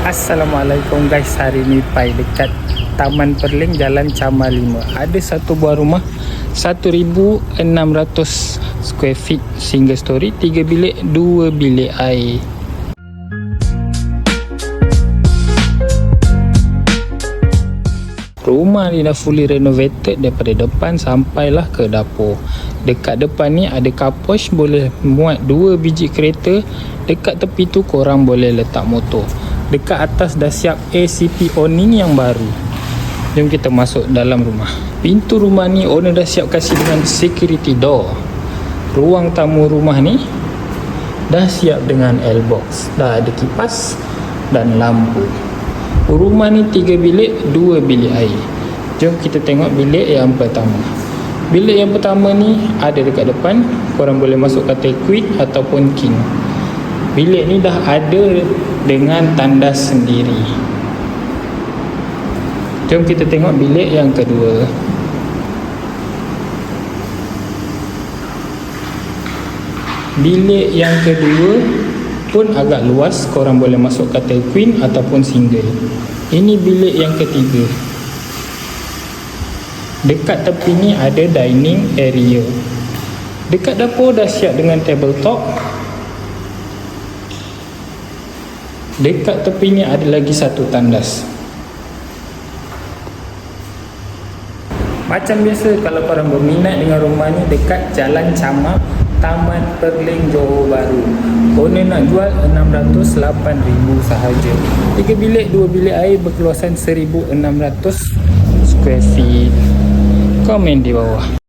Assalamualaikum guys, hari ni pai dekat Taman Perling Jalan Camar 5. Ada satu buah rumah 1,600 square feet, single story, 3 bilik 2 bilik air. Rumah ni dah fully renovated daripada depan sampailah ke dapur. Dekat depan ni ada car porch, boleh muat 2 biji kereta. Dekat tepi tu korang boleh letak motor. Dekat atas dah siap ACP awning yang baru. Jom kita masuk dalam rumah. Pintu rumah ni owner dah siap kasih dengan security door. Ruang tamu rumah ni dah siap dengan L-box. Dah ada kipas dan lampu. Rumah ni 3 bilik 2 bilik air. Jom kita tengok bilik yang pertama. Bilik yang pertama ni ada dekat depan. Korang boleh masuk katil queen ataupun king. Bilik ni dah ada dengan tandas sendiri. Jom kita tengok bilik yang kedua. Bilik yang kedua pun agak luas. Korang boleh masuk katil queen ataupun single. Ini bilik yang ketiga. Dekat tepi ni ada dining area. Dekat dapur dah siap dengan tabletop. Dekat tepi ni ada lagi satu tandas. Macam biasa, kalau korang berminat dengan rumah ni, dekat Jalan Camar, Taman Perling, Johor Bahru. Owner nak jual 608,000 sahaja. 3 bilik 2 bilik air berkeluasan 1,600 square feet. Komen di bawah.